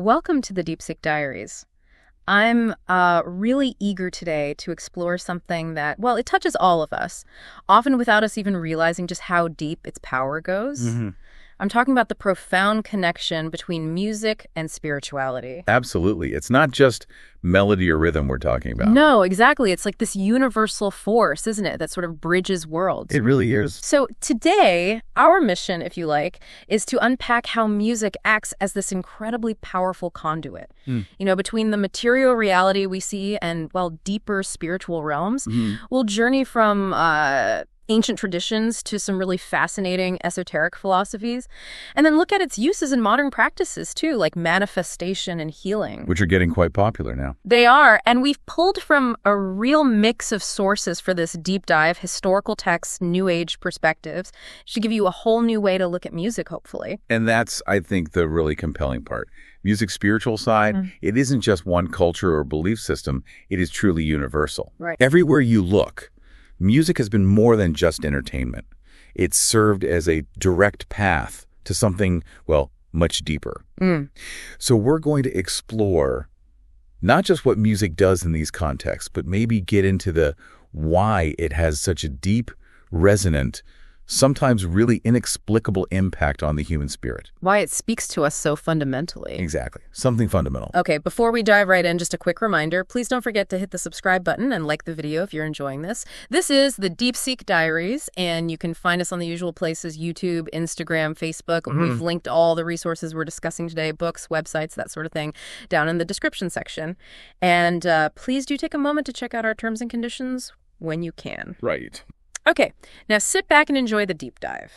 Welcome to the Deep Seek Diaries. I'm really eager today to explore something that, well, it touches all of us, often without us even realizing just how deep its power goes. I'm talking about the profound connection between music and spirituality. Absolutely. It's not just melody or rhythm we're talking about. No, exactly. It's like this universal force, isn't it, that sort of bridges worlds. It really is. So today, our mission, if you like, is to unpack how music acts as this incredibly powerful conduit, between the material reality we see and, well, deeper spiritual realms. We'll journey from ancient traditions to some really fascinating esoteric philosophies, and then look at its uses in modern practices too, like manifestation and healing. Which are getting quite popular now. They are, and we've pulled from a real mix of sources for this deep dive: historical texts, New Age perspectives, to give you a whole new way to look at music, hopefully. And that's, I think, the really compelling part. Music's spiritual side, it isn't just one culture or belief system, it is truly universal. Right. Everywhere you look, music has been more than just entertainment. It's served as a direct path to something, well, much deeper. So we're going to explore not just what music does in these contexts, but maybe get into the why it has such a deep, resonant, sometimes really inexplicable impact on the human spirit. Why it speaks to us so fundamentally. Exactly. Something fundamental. Okay, before we dive right in, just a quick reminder, please don't forget to hit the subscribe button and like the video if you're enjoying this. This is the Deep Seek Diaries, and you can find us on the usual places: YouTube, Instagram, Facebook. We've linked all the resources we're discussing today, books, websites, that sort of thing, down in the description section. And please do take a moment to check out our terms and conditions when you can. Right. Okay, now sit back and enjoy the deep dive.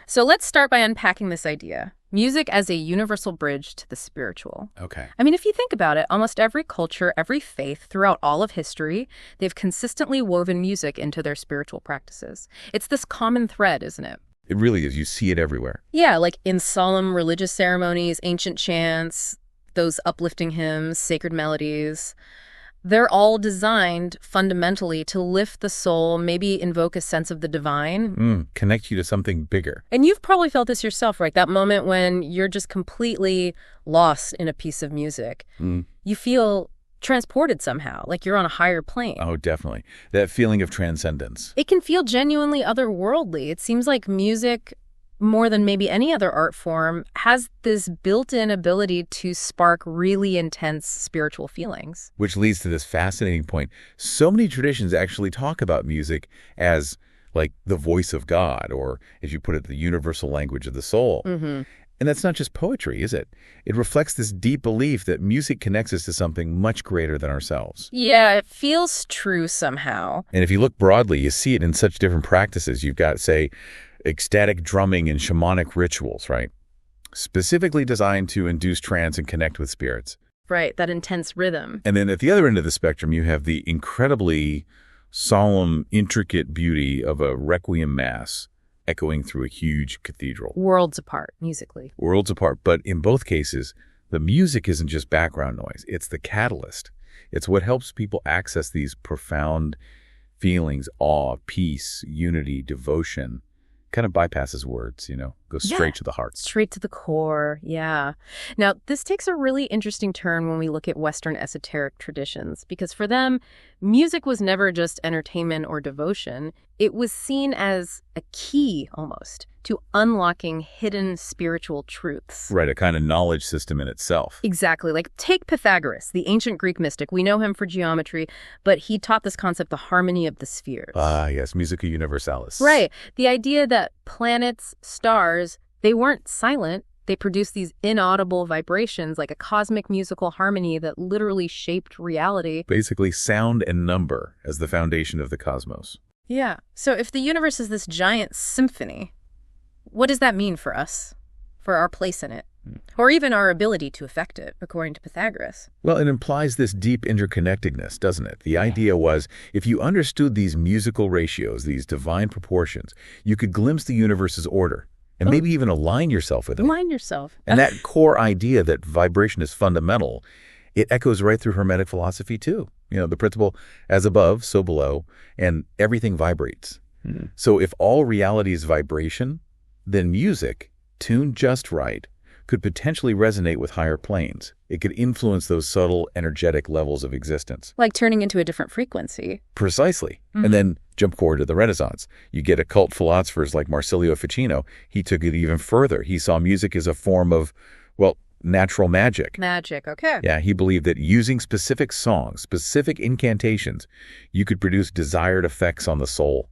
So let's start by unpacking this idea: music as a universal bridge to the spiritual. Okay. I mean, if you think about it, almost every culture, every faith throughout all of history, they've consistently woven music into their spiritual practices. It's this common thread, isn't it? It really is. You see it everywhere. Yeah, like in solemn religious ceremonies, ancient chants, those uplifting hymns, sacred melodies. They're all designed fundamentally to lift the soul, maybe invoke a sense of the divine. Connect you to something bigger. And you've probably felt this yourself, right? That moment when you're just completely lost in a piece of music. You feel transported somehow, like you're on a higher plane. Oh, definitely. That feeling of transcendence. It can feel genuinely otherworldly. It seems like music, more than maybe any other art form, has this built-in ability to spark really intense spiritual feelings. Which leads to this fascinating point. So many traditions actually talk about music as like the voice of God, or as you put it, the universal language of the soul. And that's not just poetry, is it? It reflects this deep belief that music connects us to something much greater than ourselves. Yeah, it feels true somehow. And if you look broadly, you see it in such different practices. You've got, say, ecstatic drumming and shamanic rituals, right? Specifically designed to induce trance and connect with spirits. Right, that intense rhythm. And then at the other end of the spectrum, you have the incredibly solemn, intricate beauty of a requiem mass echoing through a huge cathedral. Worlds apart, musically. Worlds apart. But in both cases, the music isn't just background noise. It's the catalyst. It's what helps people access these profound feelings: awe, peace, unity, devotion. Kind of bypasses words, goes straight to the heart. Straight to the core, yeah. Now, this takes a really interesting turn when we look at Western esoteric traditions, because for them, music was never just entertainment or devotion. It was seen as a key, almost, to unlocking hidden spiritual truths. Right, a kind of knowledge system in itself. Exactly. Like, take Pythagoras, the ancient Greek mystic. We know him for geometry, but he taught this concept, the harmony of the spheres. Ah, yes, musica universalis. Right. The idea that planets, stars, they weren't silent. They produced these inaudible vibrations, like a cosmic musical harmony that literally shaped reality. Basically, sound and number as the foundation of the cosmos. Yeah. So if the universe is this giant symphony, what does that mean for us, for our place in it, or even our ability to affect it, according to Pythagoras? Well, it implies this deep interconnectedness, doesn't it? The idea was, if you understood these musical ratios, these divine proportions, you could glimpse the universe's order and maybe even align yourself with it. Align yourself. And that core idea that vibration is fundamental, it echoes right through Hermetic philosophy too. The principle, as above, so below, and everything vibrates. So if all reality is vibration, then music, tuned just right, could potentially resonate with higher planes. It could influence those subtle, energetic levels of existence. Like turning into a different frequency. Precisely. And then jump forward to the Renaissance. You get occult philosophers like Marsilio Ficino. He took it even further. He saw music as a form of, well, natural magic. Magic, okay. Yeah, he believed that using specific songs, specific incantations, you could produce desired effects on the soul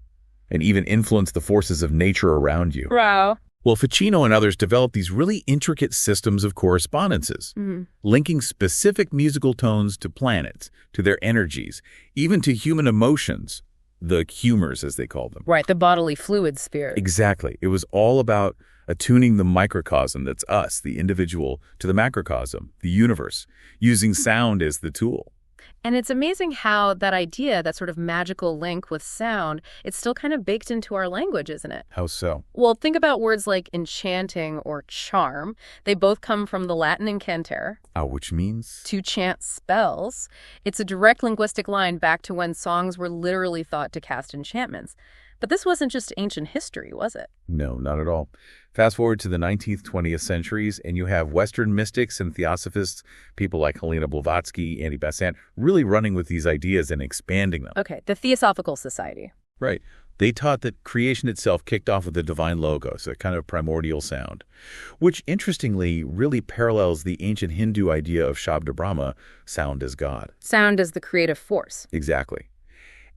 and even influence the forces of nature around you. Wow. Well, Ficino and others developed these really intricate systems of correspondences, linking specific musical tones to planets, to their energies, even to human emotions, the humors as they called them. Right, the bodily fluid sphere. Exactly. It was all about attuning the microcosm, that's us, the individual, to the macrocosm, the universe, using sound as the tool. And it's amazing how that idea, that sort of magical link with sound, it's still kind of baked into our language, isn't it? How so? Well, think about words like enchanting or charm. They both come from the Latin incantare. Which means? To chant spells. It's a direct linguistic line back to when songs were literally thought to cast enchantments. But this wasn't just ancient history, was it? No, not at all. Fast forward to the 19th, 20th centuries, and you have Western mystics and theosophists, people like Helena Blavatsky, Annie Besant, really running with these ideas and expanding them. Okay, the Theosophical Society. Right. They taught that creation itself kicked off with the divine logos, a kind of primordial sound, which interestingly really parallels the ancient Hindu idea of Shabda Brahma, sound as God. Sound as the creative force. Exactly.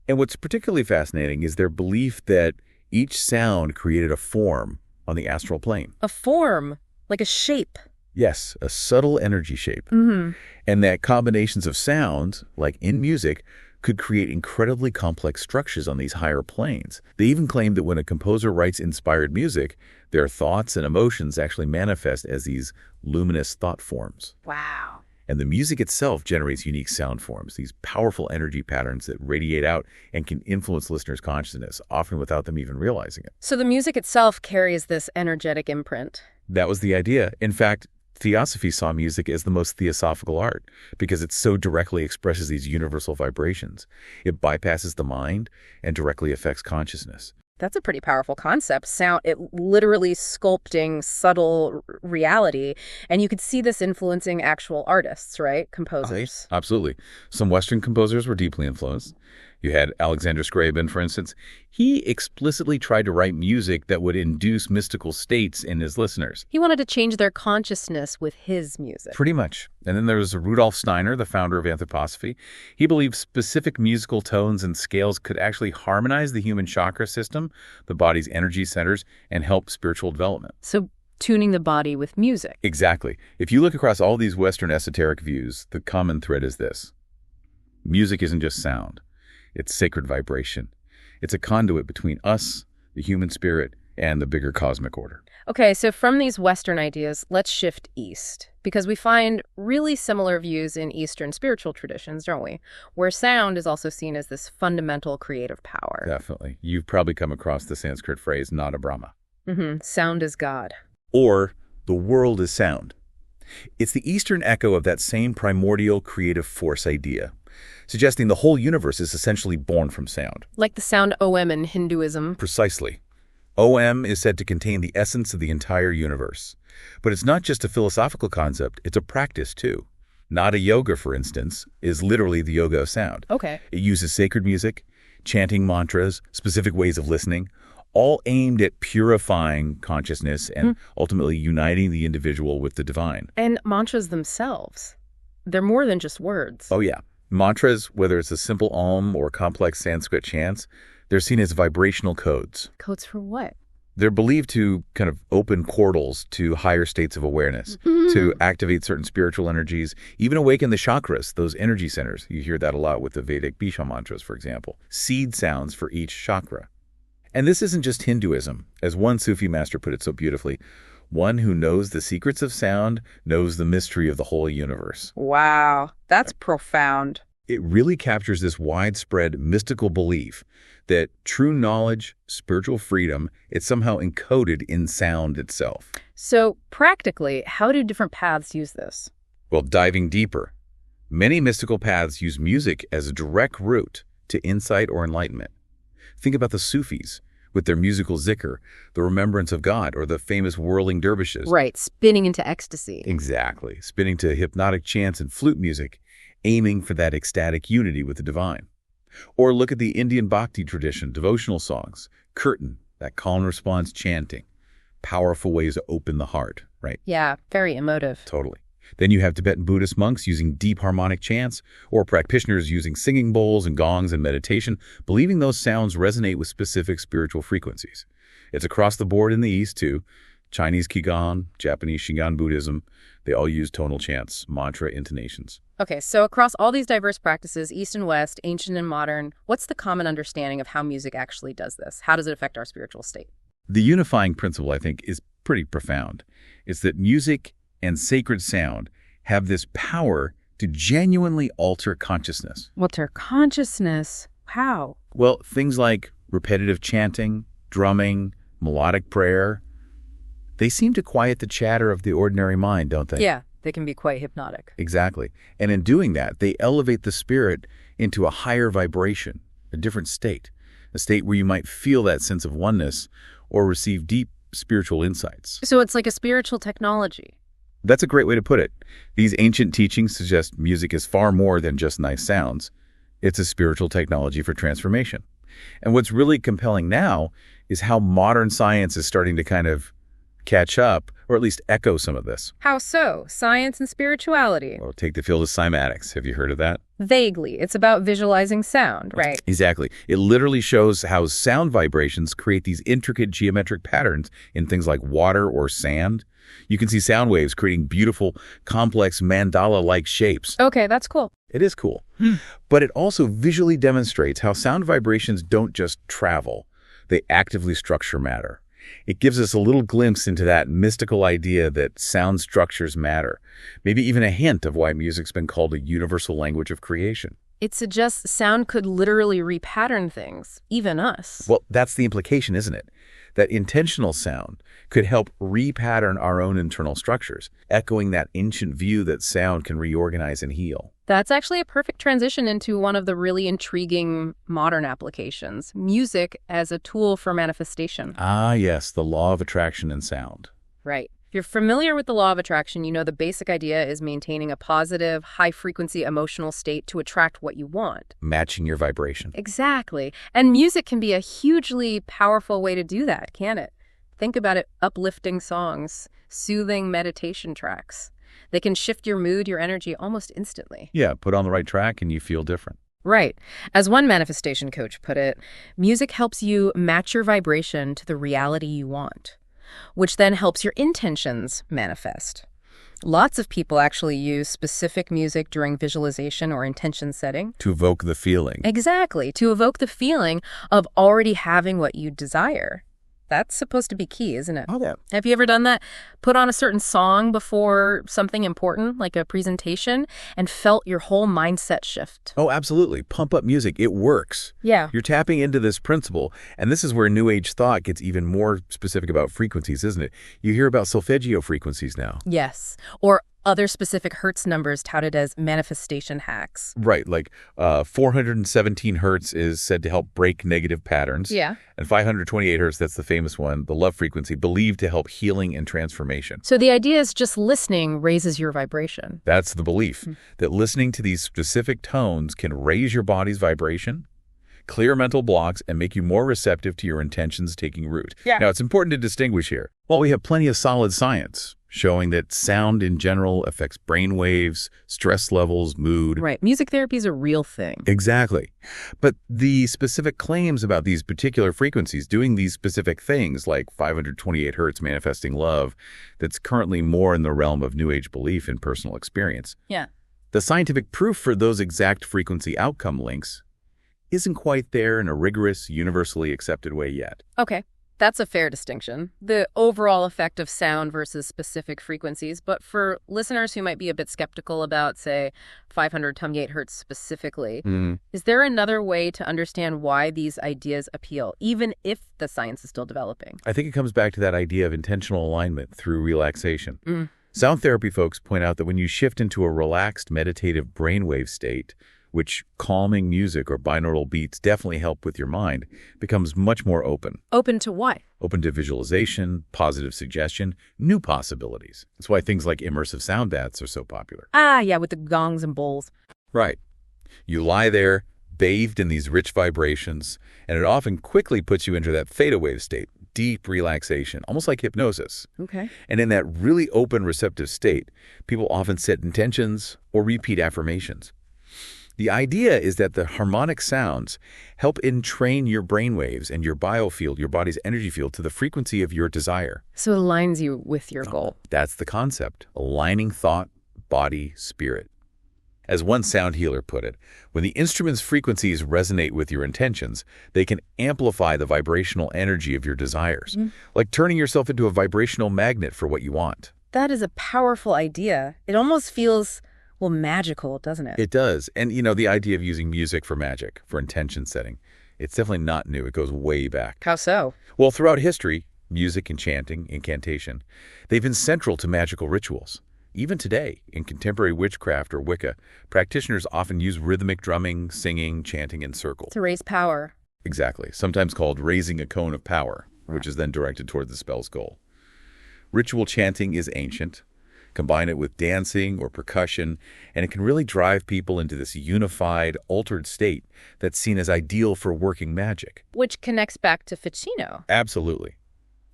And what's particularly fascinating is their belief that each sound created a form on the astral plane. A form, like a shape. Yes, a subtle energy shape. And that combinations of sounds, like in music, could create incredibly complex structures on these higher planes. They even claim that when a composer writes inspired music, their thoughts and emotions actually manifest as these luminous thought forms. Wow. And the music itself generates unique sound forms, these powerful energy patterns that radiate out and can influence listeners' consciousness, often without them even realizing it. So the music itself carries this energetic imprint. That was the idea. In fact, Theosophy saw music as the most theosophical art because it so directly expresses these universal vibrations. It bypasses the mind and directly affects consciousness. That's a pretty powerful concept. Sound, it literally sculpting subtle reality. And you could see this influencing actual artists, right? Composers. Absolutely. Some Western composers were deeply influenced. You had Alexander Scriabin, for instance. He explicitly tried to write music that would induce mystical states in his listeners. He wanted to change their consciousness with his music. Pretty much. And then there was Rudolf Steiner, the founder of Anthroposophy. He believed specific musical tones and scales could actually harmonize the human chakra system, the body's energy centers, and help spiritual development. So tuning the body with music. Exactly. If you look across all these Western esoteric views, the common thread is this. Music isn't just sound. It's sacred vibration. It's a conduit between us, the human spirit, and the bigger cosmic order. Okay, so from these Western ideas, let's shift east, because we find really similar views in Eastern spiritual traditions, don't we? Where sound is also seen as this fundamental creative power. Definitely. You've probably come across the Sanskrit phrase, Nada Brahma. Sound is God. Or, the world is sound. It's the Eastern echo of that same primordial creative force idea, suggesting the whole universe is essentially born from sound. Like the sound OM in Hinduism. Precisely. OM is said to contain the essence of the entire universe. But it's not just a philosophical concept, it's a practice too. Nada yoga, for instance, is literally the yoga of sound. Okay. It uses sacred music, chanting mantras, specific ways of listening, all aimed at purifying consciousness and ultimately uniting the individual with the divine. And mantras themselves, they're more than just words. Oh yeah. Mantras, whether it's a simple Om or complex Sanskrit chants, they're seen as vibrational codes. Codes for what? They're believed to kind of open portals to higher states of awareness, to activate certain spiritual energies, even awaken the chakras, those energy centers. You hear that a lot with the Vedic Bisha mantras, for example. Seed sounds for each chakra. And this isn't just Hinduism. As one Sufi master put it so beautifully, one who knows the secrets of sound knows the mystery of the whole universe. Wow, that's profound. It really captures this widespread mystical belief that true knowledge, spiritual freedom, it's somehow encoded in sound itself. So practically, how do different paths use this? Well, diving deeper, many mystical paths use music as a direct route to insight or enlightenment. Think about the Sufis, with their musical zikr, the remembrance of God, or the famous whirling dervishes. Right, spinning into ecstasy. Exactly. Spinning to hypnotic chants and flute music, aiming for that ecstatic unity with the divine. Or look at the Indian bhakti tradition, devotional songs, kirtan, that call and response chanting. Powerful ways to open the heart, right? Yeah, very emotive. Totally. Then you have Tibetan Buddhist monks using deep harmonic chants, or practitioners using singing bowls and gongs in meditation, believing those sounds resonate with specific spiritual frequencies. It's across the board in the East, too. Chinese Qigong, Japanese Shingon Buddhism, they all use tonal chants, mantra intonations. Okay, so across all these diverse practices, East and West, ancient and modern, what's the common understanding of how music actually does this? How does it affect our spiritual state? The unifying principle, I think, is pretty profound. It's that music and sacred sound have this power to genuinely alter consciousness. Alter consciousness? How? Well, things like repetitive chanting, drumming, melodic prayer, they seem to quiet the chatter of the ordinary mind, don't they? Yeah, they can be quite hypnotic. Exactly. And in doing that, they elevate the spirit into a higher vibration, a different state, a state where you might feel that sense of oneness or receive deep spiritual insights. So it's like a spiritual technology. That's a great way to put it. These ancient teachings suggest music is far more than just nice sounds. It's a spiritual technology for transformation. And what's really compelling now is how modern science is starting to kind of catch up, or at least echo some of this. How so? Science and spirituality? Well, take the field of cymatics. Have you heard of that? Vaguely. It's about visualizing sound, right? Exactly. It literally shows how sound vibrations create these intricate geometric patterns in things like water or sand. You can see sound waves creating beautiful, complex mandala-like shapes. Okay, that's cool. It is cool. But it also visually demonstrates how sound vibrations don't just travel. They actively structure matter. It gives us a little glimpse into that mystical idea that sound structures matter. Maybe even a hint of why music's been called a universal language of creation. It suggests sound could literally repattern things, even us. Well, that's the implication, isn't it? That intentional sound could help repattern our own internal structures, echoing that ancient view that sound can reorganize and heal. That's actually a perfect transition into one of the really intriguing modern applications, music as a tool for manifestation. Ah, yes, the law of attraction and sound. Right. If you're familiar with the law of attraction, you know the basic idea is maintaining a positive, high-frequency emotional state to attract what you want. Matching your vibration. Exactly. And music can be a hugely powerful way to do that, can't it? Think about it, uplifting songs, soothing meditation tracks. They can shift your mood, your energy almost instantly. Yeah, put on the right track and you feel different. Right. As one manifestation coach put it, music helps you match your vibration to the reality you want, which then helps your intentions manifest. Lots of people actually use specific music during visualization or intention setting. To evoke the feeling. Exactly, to evoke the feeling of already having what you desire. That's supposed to be key, isn't it? Oh, yeah. Have you ever done that? Put on a certain song before something important, like a presentation, and felt your whole mindset shift? Oh, absolutely. Pump up music. It works. Yeah. You're tapping into this principle, and this is where New Age thought gets even more specific about frequencies, isn't it? You hear about Solfeggio frequencies now. Yes. Or other specific hertz numbers touted as manifestation hacks. Right, like 417 hertz is said to help break negative patterns. Yeah. And 528 hertz, that's the famous one, the love frequency, believed to help healing and transformation. So the idea is just listening raises your vibration. That's the belief, that listening to these specific tones can raise your body's vibration, clear mental blocks, and make you more receptive to your intentions taking root. Yeah. Now, it's important to distinguish here. While we have plenty of solid science showing that sound in general affects brain waves, stress levels, mood. Right. Music therapy is a real thing. Exactly. But the specific claims about these particular frequencies doing these specific things, like 528 hertz manifesting love, that's currently more in the realm of New Age belief and personal experience. Yeah. The scientific proof for those exact frequency outcome links isn't quite there in a rigorous, universally accepted way yet. Okay. That's a fair distinction, the overall effect of sound versus specific frequencies. But for listeners who might be a bit skeptical about, say, 528 hertz specifically, is there another way to understand why these ideas appeal, even if the science is still developing? I think it comes back to that idea of intentional alignment through relaxation. Sound therapy folks point out that when you shift into a relaxed meditative brainwave state, which calming music or binaural beats definitely help with your mind, becomes much more open. Open to what? Open to visualization, positive suggestion, new possibilities. That's why things like immersive sound baths are so popular. Ah, yeah, with the gongs and bowls. Right. You lie there, bathed in these rich vibrations, and it often quickly puts you into that theta wave state, deep relaxation, almost like hypnosis. Okay. And in that really open, receptive state, people often set intentions or repeat affirmations. The idea is that the harmonic sounds help entrain your brainwaves and your biofield, your body's energy field, to the frequency of your desire. So it aligns you with your goal. That's the concept, aligning thought, body, spirit. As one sound healer put it, when the instrument's frequencies resonate with your intentions, they can amplify the vibrational energy of your desires, like turning yourself into a vibrational magnet for what you want. That is a powerful idea. It almost feels, well, magical, doesn't it? It does. And, the idea of using music for magic, for intention setting, it's definitely not new. It goes way back. How so? Well, throughout history, music and chanting, incantation, they've been central to magical rituals. Even today, in contemporary witchcraft or Wicca, practitioners often use rhythmic drumming, singing, chanting in circles. To raise power. Exactly, sometimes called raising a cone of power, which is then directed toward the spell's goal. Ritual chanting is ancient. Combine it with dancing or percussion, and it can really drive people into this unified, altered state that's seen as ideal for working magic. Which connects back to Ficino. Absolutely.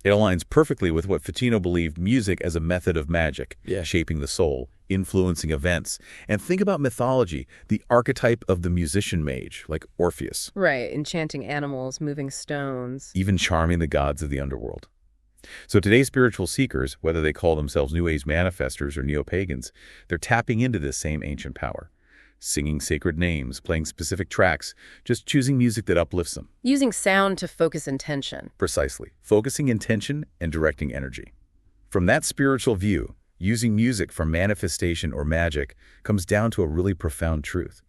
It aligns perfectly with what Ficino believed music as a method of magic, shaping the soul, influencing events. And think about mythology, the archetype of the musician mage, like Orpheus. Right, enchanting animals, moving stones. Even charming the gods of the underworld. So today's spiritual seekers, whether they call themselves New Age manifestors or neo-pagans, they're tapping into this same ancient power. Singing sacred names, playing specific tracks, just choosing music that uplifts them. Using sound to focus intention. Precisely. Focusing intention and directing energy. From that spiritual view, using music for manifestation or magic comes down to a really profound truth.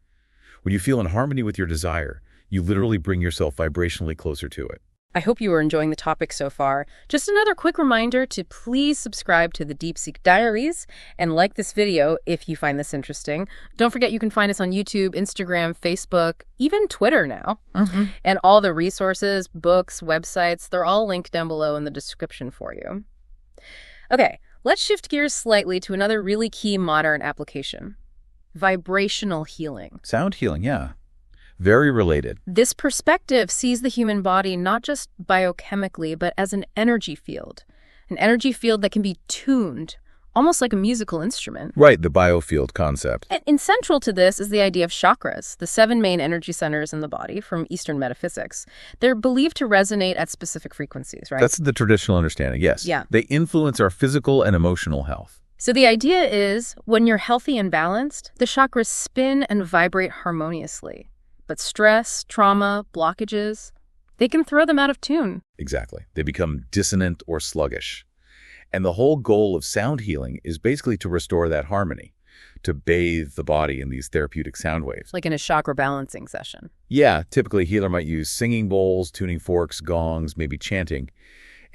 When you feel in harmony with your desire, you literally bring yourself vibrationally closer to it. I hope you are enjoying the topic so far. Just another quick reminder to please subscribe to the Deep Seek Diaries and like this video if you find this interesting. Don't forget you can find us on YouTube, Instagram, Facebook, even Twitter now. And all the resources, books, websites, they're all linked down below in the description for you. Okay, let's shift gears slightly to another really key modern application. Vibrational healing. Sound healing, yeah. Very related. This perspective sees the human body not just biochemically, but as an energy field that can be tuned, almost like a musical instrument. Right, the biofield concept. And central to this is the idea of chakras, the 7 main energy centers in the body from Eastern metaphysics. They're believed to resonate at specific frequencies, right? That's the traditional understanding, yes. Yeah. They influence our physical and emotional health. So the idea is, when you're healthy and balanced, the chakras spin and vibrate harmoniously. But stress, trauma, blockages, they can throw them out of tune. Exactly. They become dissonant or sluggish. And the whole goal of sound healing is basically to restore that harmony, to bathe the body in these therapeutic sound waves. Like in a chakra balancing session. Yeah, typically a healer might use singing bowls, tuning forks, gongs, maybe chanting.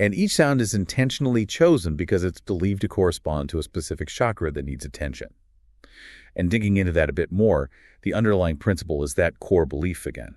And each sound is intentionally chosen because it's believed to correspond to a specific chakra that needs attention. And digging into that a bit more, the underlying principle is that core belief again.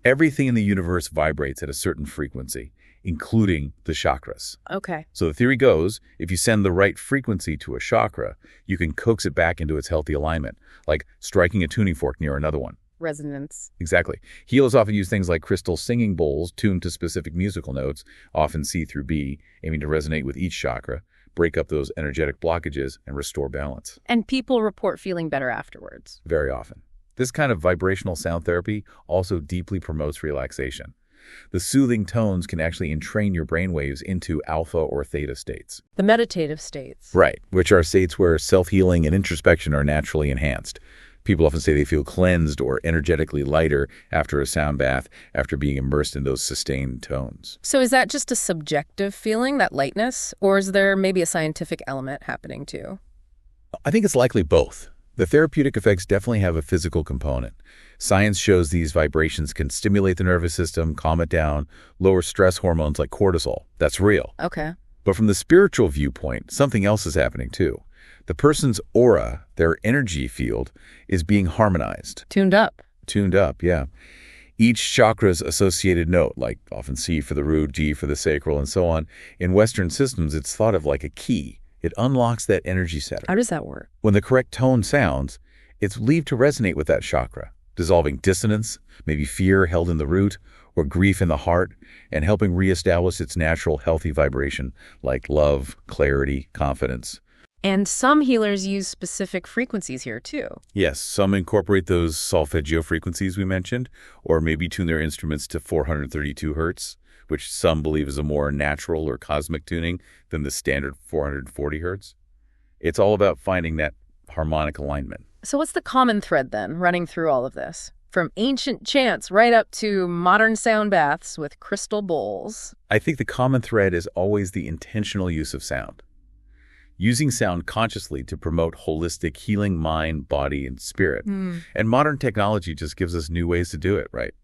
Everything in the universe vibrates at a certain frequency, including the chakras. Okay. So the theory goes, if you send the right frequency to a chakra, you can coax it back into its healthy alignment, like striking a tuning fork near another one. Resonance. Exactly. Healers often use things like crystal singing bowls tuned to specific musical notes, often C through B, aiming to resonate with each chakra, break up those energetic blockages, and restore balance. And people report feeling better afterwards. Very often. This kind of vibrational sound therapy also deeply promotes relaxation. The soothing tones can actually entrain your brainwaves into alpha or theta states. The meditative states. Right, which are states where self-healing and introspection are naturally enhanced. People often say they feel cleansed or energetically lighter after a sound bath, after being immersed in those sustained tones. So is that just a subjective feeling, that lightness, or is there maybe a scientific element happening too? I think it's likely both. The therapeutic effects definitely have a physical component. Science shows these vibrations can stimulate the nervous system, calm it down, lower stress hormones like cortisol. That's real. Okay. But from the spiritual viewpoint, something else is happening too. The person's aura, their energy field, is being harmonized. Tuned up. Tuned up, yeah. Each chakra's associated note, like often C for the root, G for the sacral, and so on, in Western systems, it's thought of like a key. It unlocks that energy center. How does that work? When the correct tone sounds, it's believed to resonate with that chakra, dissolving dissonance, maybe fear held in the root, or grief in the heart, and helping reestablish its natural healthy vibration, like love, clarity, confidence. And some healers use specific frequencies here, too. Yes, some incorporate those Solfeggio frequencies we mentioned, or maybe tune their instruments to 432 hertz, which some believe is a more natural or cosmic tuning than the standard 440 hertz. It's all about finding that harmonic alignment. So what's the common thread, then, running through all of this? From ancient chants right up to modern sound baths with crystal bowls. I think the common thread is always the intentional use of sound. Using sound consciously to promote holistic healing mind, body, and spirit. And modern technology just gives us new ways to do it, right?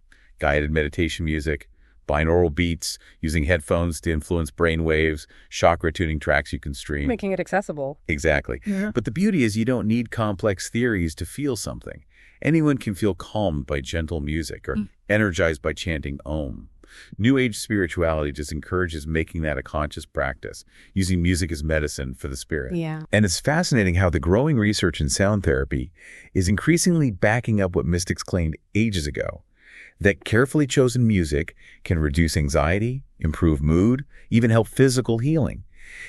Guided meditation music, binaural beats, using headphones to influence brain waves, chakra tuning tracks you can stream. Making it accessible. Exactly. Yeah. But the beauty is you don't need complex theories to feel something. Anyone can feel calmed by gentle music or energized by chanting Om. New Age spirituality just encourages making that a conscious practice, using music as medicine for the spirit. Yeah. And it's fascinating how the growing research in sound therapy is increasingly backing up what mystics claimed ages ago, that carefully chosen music can reduce anxiety, improve mood, even help physical healing.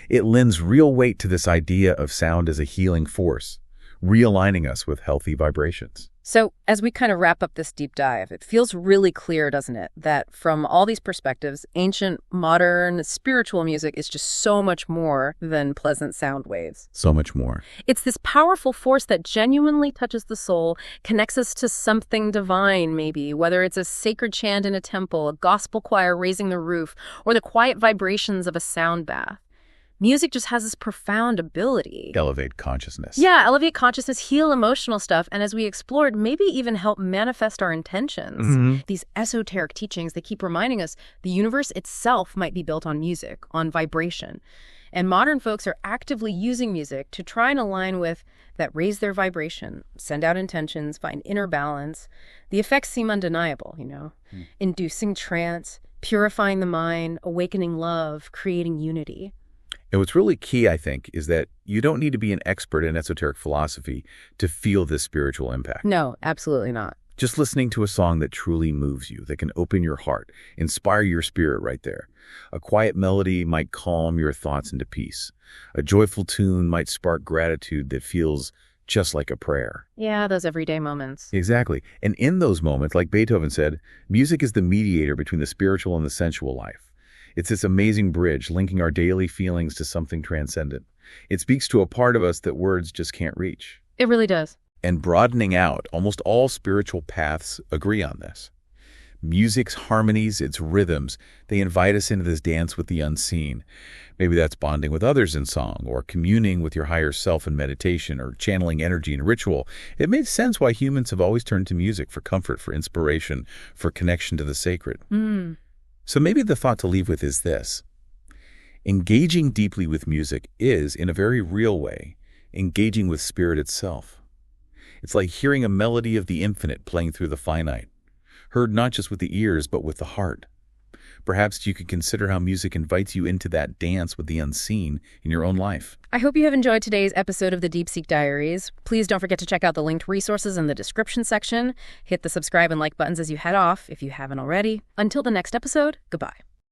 It lends real weight to this idea of sound as a healing force, realigning us with healthy vibrations. So as we kind of wrap up this deep dive, it feels really clear, doesn't it, that from all these perspectives, ancient, modern, spiritual music is just so much more than pleasant sound waves. So much more. It's this powerful force that genuinely touches the soul, connects us to something divine, maybe, whether it's a sacred chant in a temple, a gospel choir raising the roof, or the quiet vibrations of a sound bath. Music just has this profound ability. Elevate consciousness. Yeah, elevate consciousness, heal emotional stuff, and as we explored, maybe even help manifest our intentions. These esoteric teachings, they keep reminding us the universe itself might be built on music, on vibration. And modern folks are actively using music to try and align with that, raise their vibration, send out intentions, find inner balance. The effects seem undeniable, inducing trance, purifying the mind, awakening love, creating unity. And what's really key, I think, is that you don't need to be an expert in esoteric philosophy to feel this spiritual impact. No, absolutely not. Just listening to a song that truly moves you, that can open your heart, inspire your spirit right there. A quiet melody might calm your thoughts into peace. A joyful tune might spark gratitude that feels just like a prayer. Yeah, those everyday moments. Exactly. And in those moments, like Beethoven said, music is the mediator between the spiritual and the sensual life. It's this amazing bridge linking our daily feelings to something transcendent. It speaks to a part of us that words just can't reach. It really does. And broadening out, almost all spiritual paths agree on this. Music's harmonies, its rhythms, they invite us into this dance with the unseen. Maybe that's bonding with others in song, or communing with your higher self in meditation, or channeling energy in ritual. It makes sense why humans have always turned to music for comfort, for inspiration, for connection to the sacred. So maybe the thought to leave with is this. Engaging deeply with music is, in a very real way, engaging with spirit itself. It's like hearing a melody of the infinite playing through the finite, heard not just with the ears, but with the heart. Perhaps you could consider how music invites you into that dance with the unseen in your own life. I hope you have enjoyed today's episode of the Deep Seek Diaries. Please don't forget to check out the linked resources in the description section. Hit the subscribe and like buttons as you head off if you haven't already. Until the next episode, goodbye.